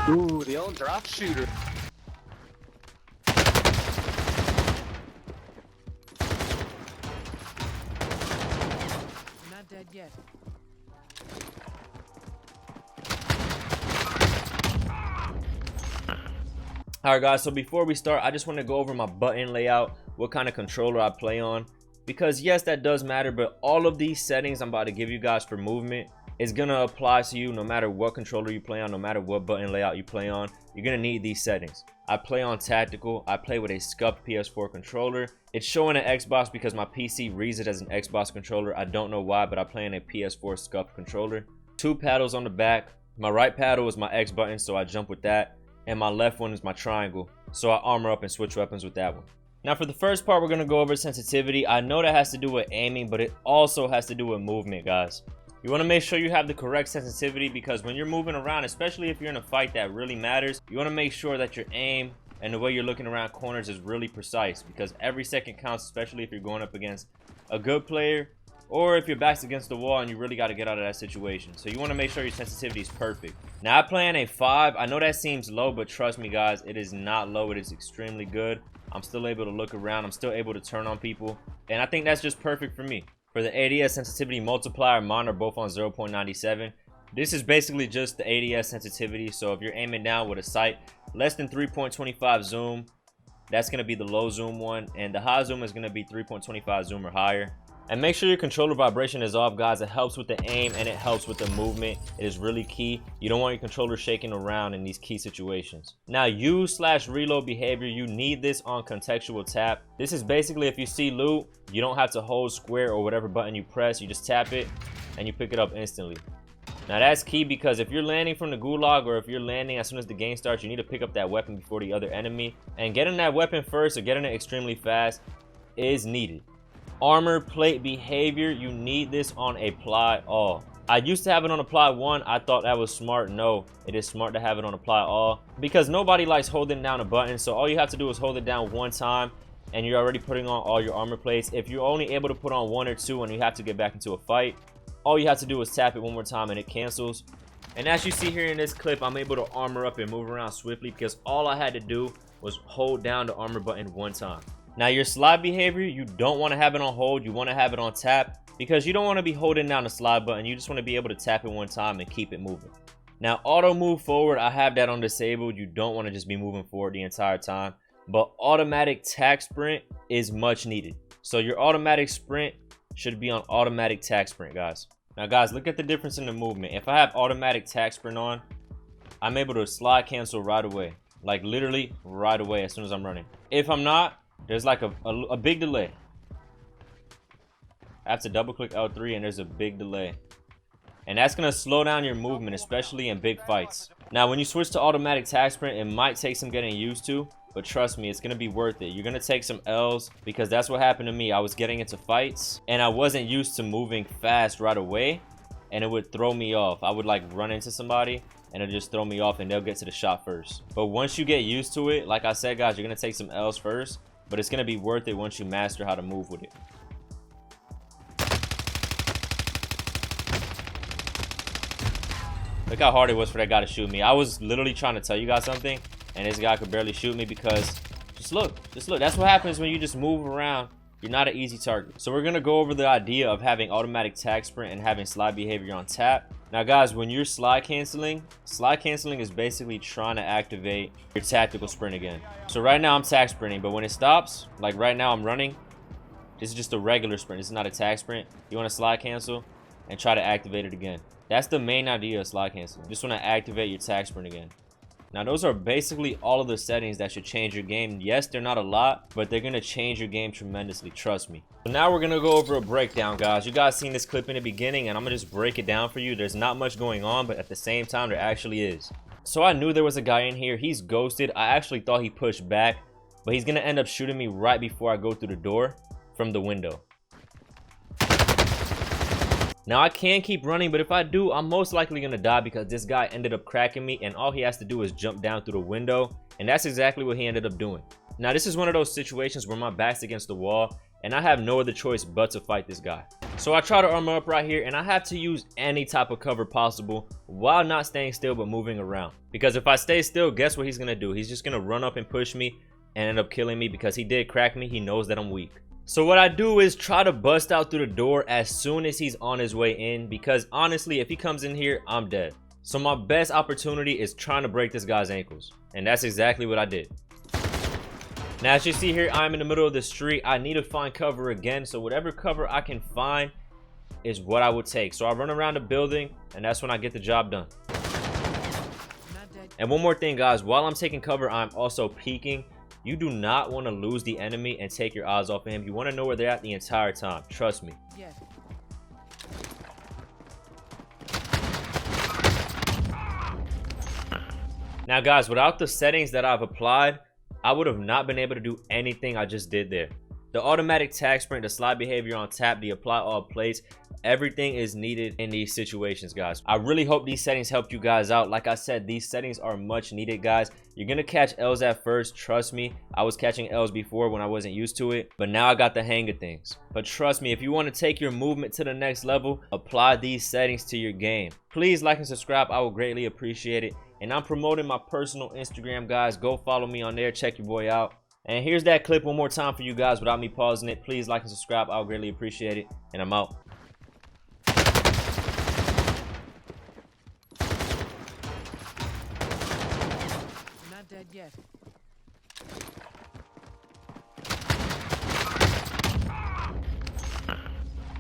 Ooh, the old drop shooter. Not dead yet. Alright guys, so before we start, I just want to go over my button layout, what kind of controller I play on, because yes, that does matter, but all of these settings I'm about to give you guys for movement is going to apply to you no matter what controller you play on, no matter what button layout you play on. You're going to need these settings. I play on tactical. I play with a scuffed PS4 controller. It's showing an Xbox because my PC reads it as an Xbox controller. I don't know why, but I play on a PS4 scuffed controller. 2 paddles on the back. My right paddle is my X button, so I jump with that. And my left one is my triangle, so I armor up and switch weapons with that one. Now for the first part, we're going to go over sensitivity. I know that has to do with aiming, but it also has to do with movement, guys. You want to make sure you have the correct sensitivity, because when you're moving around, especially if you're in a fight that really matters, you want to make sure that your aim and the way you're looking around corners is really precise, because every second counts, especially if you're going up against a good player or if your back's against the wall and you really got to get out of that situation. So you want to make sure your sensitivity is perfect. Now I play on a 5. I know that seems low, but trust me guys, it is not low. It is extremely good. I'm still able to look around. I'm still able to turn on people, and I think that's just perfect for me. For the ADS sensitivity multiplier, mine are both on 0.97. This is basically just the ADS sensitivity. So if you're aiming down with a sight less than 3.25 zoom, that's going to be the low zoom one, and the high zoom is going to be 3.25 zoom or higher. And make sure your controller vibration is off, guys. It helps with the aim and it helps with the movement. It is really key. You don't want your controller shaking around in these key situations. Now, use/reload behavior, you need this on contextual tap. This is basically if you see loot, you don't have to hold square or whatever button you press. You just tap it and you pick it up instantly. Now that's key, because if you're landing from the gulag or if you're landing as soon as the game starts, you need to pick up that weapon before the other enemy. And getting that weapon first or getting it extremely fast is needed. Armor plate behavior, you need this on apply all. I used to have it on apply 1. I thought that was smart. No, it is smart to have it on apply all, because nobody likes holding down a button. So all you have to do is hold it down one time and you're already putting on all your armor plates. If you're only able to put on 1 or 2 and you have to get back into a fight, all you have to do is tap it one more time and it cancels. And as you see here in this clip, I'm able to armor up and move around swiftly because all I had to do was hold down the armor button one time. Now your slide behavior, you don't want to have it on hold. You want to have it on tap, because you don't want to be holding down the slide button. You just want to be able to tap it one time and keep it moving. Now auto move forward, I have that on disabled. You don't want to just be moving forward the entire time, but automatic tack sprint is much needed. So your automatic sprint should be on automatic tack sprint, guys. Now guys, look at the difference in the movement. If I have automatic tack sprint on, I'm able to slide cancel right away, like literally right away as soon as I'm running. If I'm not, there's like a big delay. I have to double click L3 and there's a big delay, and that's gonna slow down your movement, especially in big fights. Now when you switch to automatic tack sprint, it might take some getting used to, but trust me, it's gonna be worth it. You're gonna take some L's, because that's what happened to me. I was getting into fights and I wasn't used to moving fast right away, and it would throw me off. I would like run into somebody and it'll just throw me off and they'll get to the shot first. But once you get used to it, like I said guys, you're gonna take some L's first, but it's gonna be worth it once you master how to move with it. Look how hard it was for that guy to shoot me. I was literally trying to tell you guys something, and this guy could barely shoot me because just look. That's what happens when you just move around. You're not an easy target. So we're gonna go over the idea of having automatic tack sprint and having slide behavior on tap. Now guys, when you're slide canceling is basically trying to activate your tactical sprint again. So right now I'm tack sprinting, but when it stops, like right now I'm running, this is just a regular sprint. This is not a tack sprint. You want to slide cancel and try to activate it again. That's the main idea of slide cancel. You just want to activate your tack sprint again. Now those are basically all of the settings that should change your game. Yes, they're not a lot, but they're gonna change your game tremendously, trust me. So now we're gonna go over a breakdown, guys. You guys seen this clip in the beginning, and I'm gonna just break it down for you. There's not much going on, but at the same time there actually is. So I knew there was a guy in here. He's ghosted. I actually thought he pushed back, but he's gonna end up shooting me right before I go through the door from the window. Now I can keep running, but if I do, I'm most likely gonna die, because this guy ended up cracking me, and all he has to do is jump down through the window, and that's exactly what he ended up doing. Now this is one of those situations where my back's against the wall and I have no other choice but to fight this guy. So I try to armor up right here, and I have to use any type of cover possible while not staying still but moving around. Because if I stay still, guess what he's gonna do? He's just gonna run up and push me and end up killing me because he did crack me. He knows that I'm weak. So what I do is try to bust out through the door as soon as he's on his way in, because honestly, if he comes in here, I'm dead. So my best opportunity is trying to break this guy's ankles, and that's exactly what I did. Now, as you see here, I'm in the middle of the street. I need to find cover again, so whatever cover I can find is what I would take. So I run around the building, and that's when I get the job done. And one more thing, guys, while I'm taking cover, I'm also peeking. You do not want to lose the enemy and take your eyes off of him. You want to know where they're at the entire time. Trust me. Yes. Now, guys, without the settings that I've applied, I would have not been able to do anything I just did there. The automatic tag sprint, the slide behavior on tap, the apply all plates, everything is needed in these situations, guys. I really hope these settings helped you guys out. Like I said, these settings are much needed, guys. You're gonna catch L's at first, trust me. I was catching L's before when I wasn't used to it, but now I got the hang of things. But trust me, if you want to take your movement to the next level, apply these settings to your game. Please like and subscribe, I will greatly appreciate it. And I'm promoting my personal Instagram, guys. Go follow me on there, check your boy out. And here's that clip one more time for you guys without me pausing it. Please like and subscribe, I'll greatly appreciate it. And I'm out. Not dead yet.